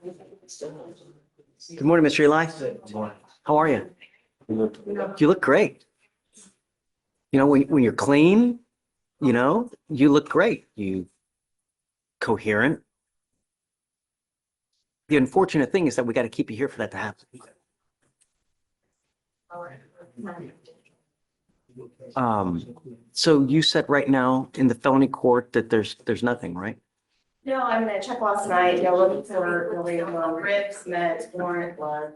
Good morning, Mr. Eli. How are you? You look great. You know, when you're clean, you know, you look great. You coherent. The unfortunate thing is that we got to keep you here for that to happen. So you said right now in the felony court that there's nothing, right? No, I'm gonna check last night, looking for ribs, meds, warrant, blood.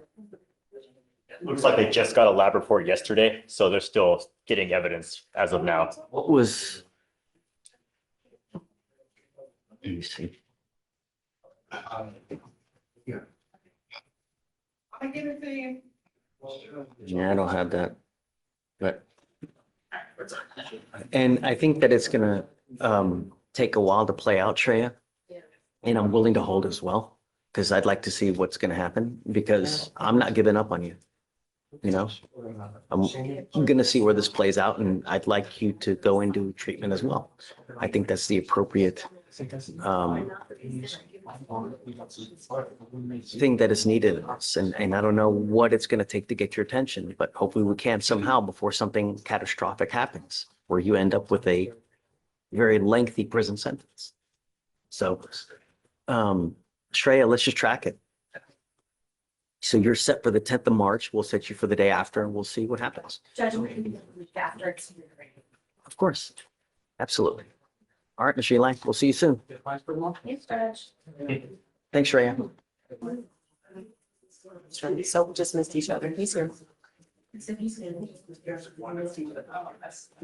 Looks like they just got a lab report yesterday, so they're still getting evidence as of now. What was? Let me see. I give it to you. Yeah, I don't have that, but. And I think that it's gonna take a while to play out, Shreya. And I'm willing to hold as well, because I'd like to see what's gonna happen, because I'm not giving up on you. You know, I'm gonna see where this plays out, and I'd like you to go into treatment as well. I think that's the appropriate thing that is needed in us. And I don't know what it's gonna take to get your attention, but hopefully we can somehow before something catastrophic happens, where you end up with a very lengthy prison sentence. So, Shreya, let's just track it. So you're set for the 10th of March. We'll set you for the day after, and we'll see what happens. Judge, after. Of course. Absolutely. All right, Ms. Eli, we'll see you soon. Yes, Judge. Thanks, Shreya. So we just missed each other. He's here.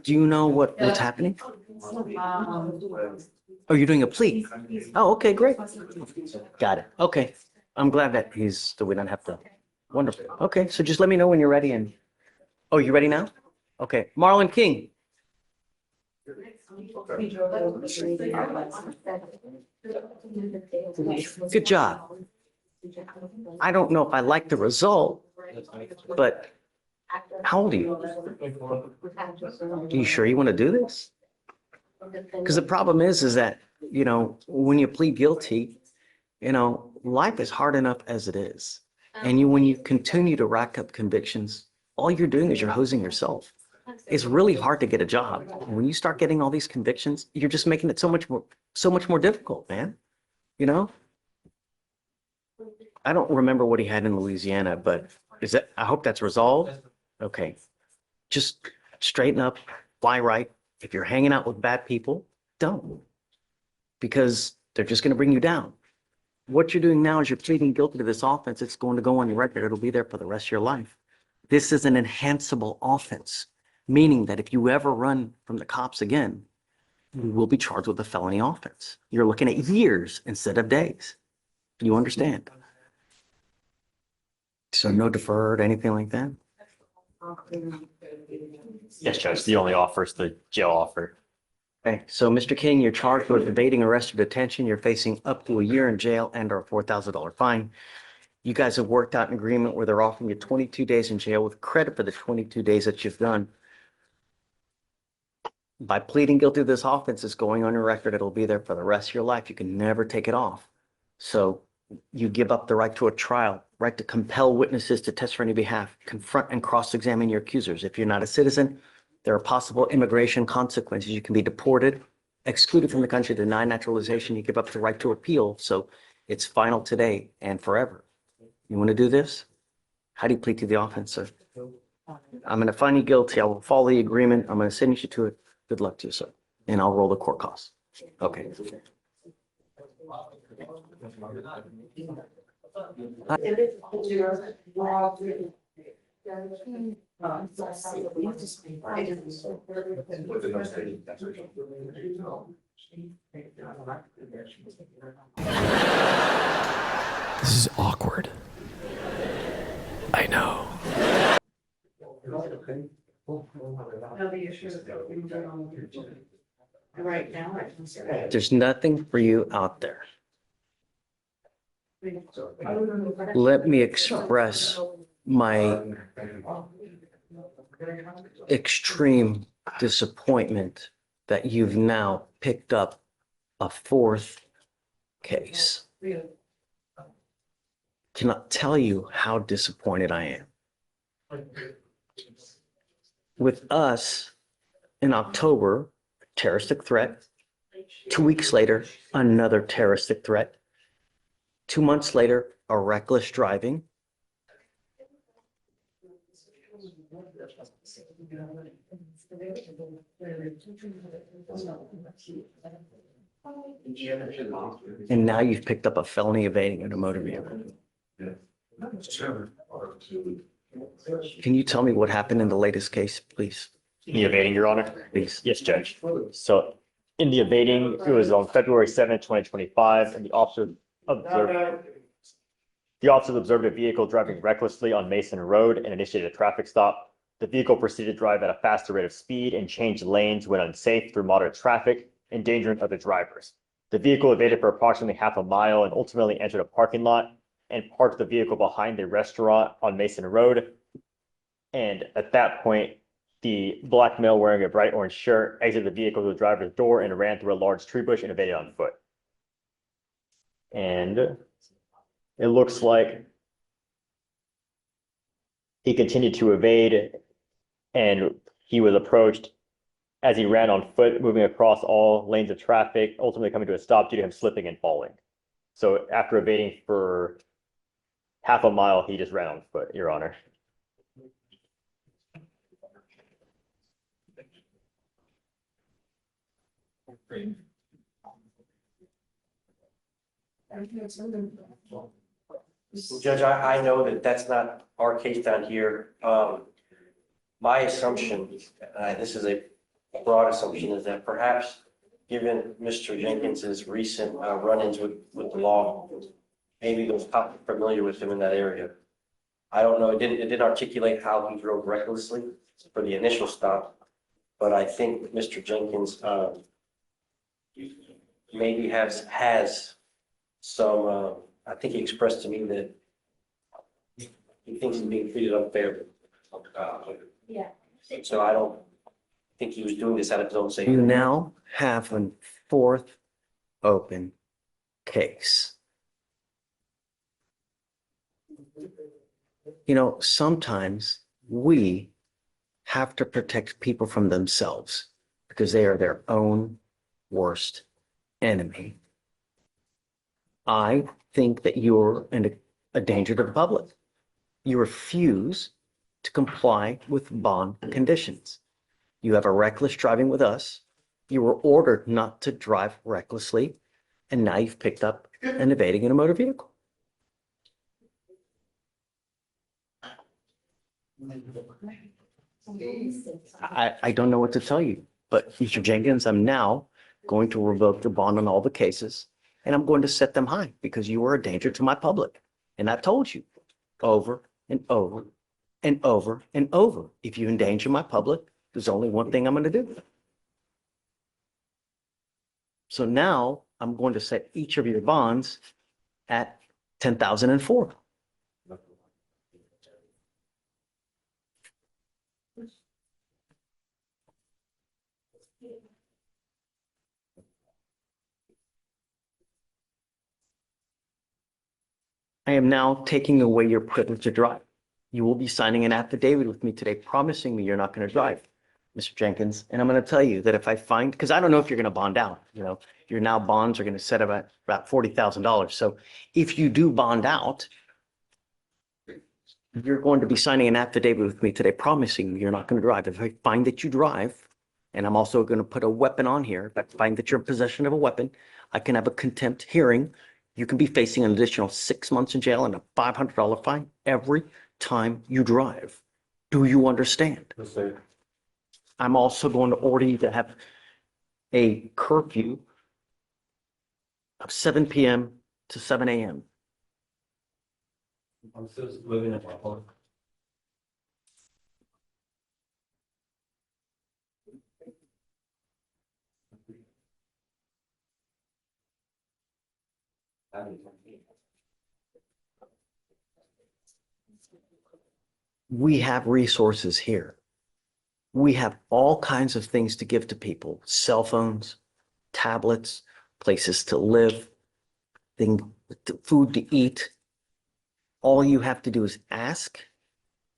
Do you know what's happening? Oh, you're doing a plea? Oh, okay, great. Got it. Okay. I'm glad that we don't have to. Wonderful. Okay, so just let me know when you're ready and, oh, you ready now? Okay, Marlon King. Good job. I don't know if I like the result, but how old are you? Are you sure you want to do this? Because the problem is that, you know, when you plead guilty, you know, life is hard enough as it is. And when you continue to rack up convictions, all you're doing is you're hosing yourself. It's really hard to get a job. When you start getting all these convictions, you're just making it so much more difficult, man. You know? I don't remember what he had in Louisiana, but I hope that's resolved. Okay. Just straighten up, fly right. If you're hanging out with bad people, don't. Because they're just going to bring you down. What you're doing now is you're pleading guilty to this offense. It's going to go on your record. It'll be there for the rest of your life. This is an enhanceable offense, meaning that if you ever run from the cops again, you will be charged with a felony offense. You're looking at years instead of days. You understand? So no deferred, anything like that? Yes, Judge, the only offer is the jail offer. Okay, so Mr. King, you're charged with evading arrest or detention. You're facing up to a year in jail and or a $4,000 fine. You guys have worked out an agreement where they're offering you 22 days in jail with credit for the 22 days that you've done. By pleading guilty to this offense, it's going on your record. It'll be there for the rest of your life. You can never take it off. So you give up the right to a trial, right to compel witnesses to test on your behalf, confront and cross-examine your accusers. If you're not a citizen, there are possible immigration consequences. You can be deported, excluded from the country, denied naturalization. You give up the right to appeal. So it's final today and forever. You want to do this? How do you plead to the offense, sir? I'm going to find you guilty. I will follow the agreement. I'm going to sentence you to it. Good luck to you, sir. And I'll roll the court costs. Okay. This is awkward. I know. Right now. There's nothing for you out there. Let me express my extreme disappointment that you've now picked up a fourth case. cannot tell you how disappointed I am. With us in October, terroristic threat. 2 weeks later, another terroristic threat. 2 months later, a reckless driving. And now you've picked up a felony evading in a motor vehicle. Can you tell me what happened in the latest case, please? The evading, Your Honor? Please. Yes, Judge. So in the evading, it was on February 7th, 2025, and the officers observed a vehicle driving recklessly on Mason Road and initiated a traffic stop. The vehicle proceeded to drive at a faster rate of speed and changed lanes when unsafe through moderate traffic, endangering other drivers. The vehicle evaded for approximately half a mile and ultimately entered a parking lot and parked the vehicle behind a restaurant on Mason Road. And at that point, the black male wearing a bright orange shirt exited the vehicle to the driver's door and ran through a large tree bush and evaded on foot. And it looks like he continued to evade, and he was approached as he ran on foot, moving across all lanes of traffic, ultimately coming to a stop due to him slipping and falling. So after evading for half a mile, he just ran on foot, Your Honor. Judge, I know that that's not our case down here. My assumption, this is a broad assumption, is that perhaps given Mr. Jenkins's recent run-ins with the law, maybe those cops are familiar with him in that area. I don't know, it didn't articulate how he drove recklessly for the initial stop, but I think Mr. Jenkins maybe has some, I think he expressed to me that he thinks he's being treated unfairly. Yeah. So I don't think he was doing this out of his own safety. You now have a fourth open case. You know, sometimes we have to protect people from themselves because they are their own worst enemy. I think that you're a danger to the public. You refuse to comply with bond conditions. You have a reckless driving with us. You were ordered not to drive recklessly, and now you've picked up an evading in a motor vehicle. I don't know what to tell you, but Mr. Jenkins, I'm now going to revoke your bond on all the cases, and I'm going to set them high because you are a danger to my public. And I've told you over and over and over and over, if you endanger my public, there's only one thing I'm going to do. So now I'm going to set each of your bonds at 10,004. I am now taking away your privilege to drive. You will be signing an affidavit with me today promising me you're not going to drive, Mr. Jenkins. And I'm going to tell you that if I find, because I don't know if you're going to bond out, you know, your now bonds are going to set about $40,000. So if you do bond out, you're going to be signing an affidavit with me today promising me you're not going to drive. If I find that you drive, and I'm also going to put a weapon on here, if I find that you're in possession of a weapon, I can have a contempt hearing. You can be facing an additional 6 months in jail and a $500 fine every time you drive. Do you understand? Yes, sir. I'm also going to order you to have a curfew of 7 p.m. to 7 a.m. I'm still living in my home. We have resources here. We have all kinds of things to give to people: cell phones, tablets, places to live, food to eat. All you have to do is ask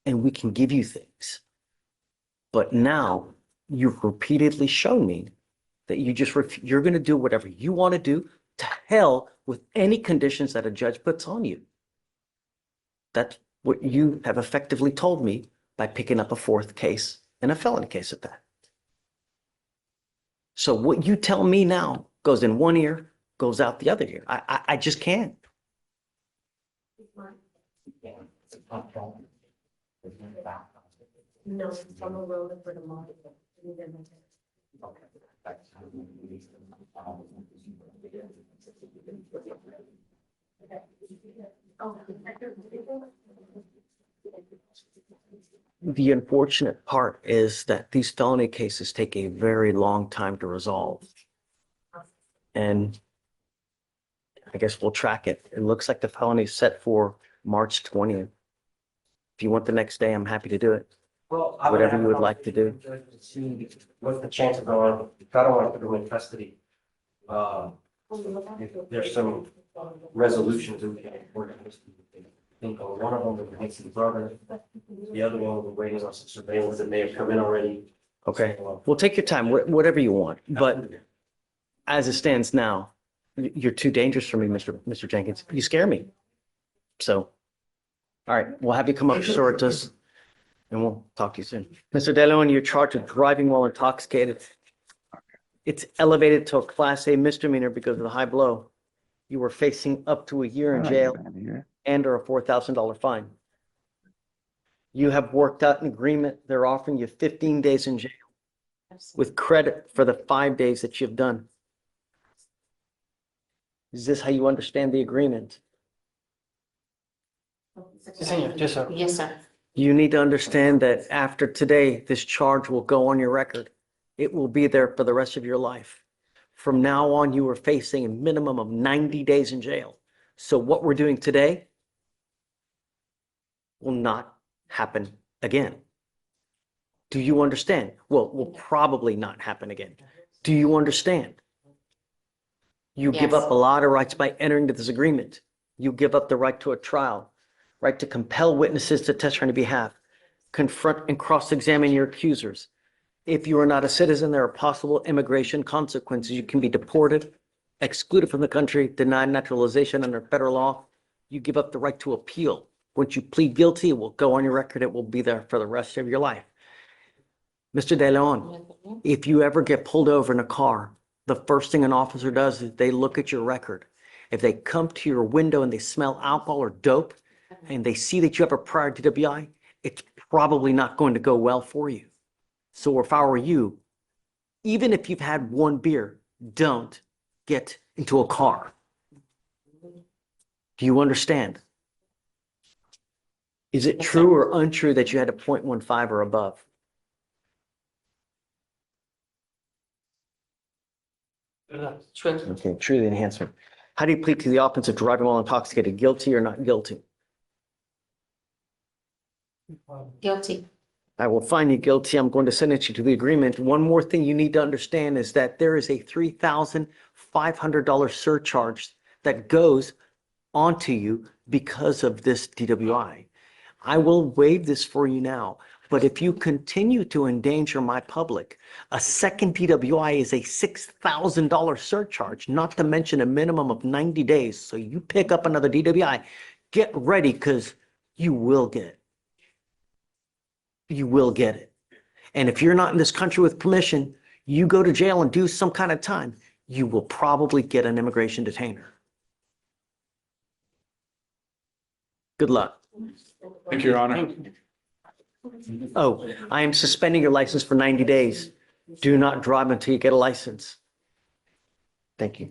and we can give you things. But now you've repeatedly shown me that you're going to do whatever you want to do, to hell with any conditions that a judge puts on you. That's what you have effectively told me by picking up a fourth case and a felony case at that. So what you tell me now goes in one ear, goes out the other ear. I just can't. No, from a road for the moment. The unfortunate part is that these felony cases take a very long time to resolve. And I guess we'll track it. It looks like the felony is set for March 20th. If you want the next day, I'm happy to do it. Well, I Whatever have you would like to do. to see what's the chance of going, I don't want to put them in custody. If there's some resolutions that we can work on. I think one of them was against the brother, the other one we're waiting on some surveillance that may have come in already. Okay. So, Well, take your time, whatever you want. But as it stands now, you're too dangerous for me, Mr. Jenkins. You scare me. So, all right, we'll have you come up short to us and we'll talk to you soon. Mr. De Leon, you're charged with driving while intoxicated. It's elevated to a Class A misdemeanor because of the high blow. You were facing up to a year in jail and or a $4,000 fine. You have worked out an agreement. They're offering you 15 days in jail with credit for the 5 days that you've done. Is this how you understand the agreement? Yes, sir. You need to understand that after today, this charge will go on your record. It will be there for the rest of your life. From now on, you are facing a minimum of 90 days in jail. So what we're doing today will not happen again. Do you understand? Well, will probably not happen again. Do you understand? You give Yes. up a lot of rights by entering into this agreement. You give up the right to a trial, right to compel witnesses to testify on your behalf, confront and cross-examine your accusers. If you are not a citizen, there are possible immigration consequences. You can be deported, excluded from the country, denied naturalization under federal law. You give up the right to appeal. Once you plead guilty, it will go on your record. It will be there for the rest of your life. Mr. De Leon, if you ever get pulled over in a car, the first thing an officer does is they look at your record. If they come to your window and they smell alcohol or dope and they see that you have a prior DWI, it's probably not going to go well for you. So if I were you, even if you've had one beer, don't get into a car. Do you understand? Is it Yes, true sir. or untrue that you had a 0.15 or above? True. Okay, true, the enhancement. How do you plead to the offense of driving while intoxicated? Guilty or not guilty? Guilty. I will find you guilty. I'm going to sentence you to the agreement. One more thing you need to understand is that there is a $3,500 surcharge that goes onto you because of this DWI. I will waive this for you now, but if you continue to endanger my public, a second DWI is a $6,000 surcharge, not to mention a minimum of 90 days. So you pick up another DWI, get ready because you will get it. You will get it. And if you're not in this country with permission, you go to jail and do some kind of time, you will probably get an immigration detainer. Good luck. Thank you, Your Honor. Oh, I am suspending your license for 90 days. Do not drive until you get a license. Thank you.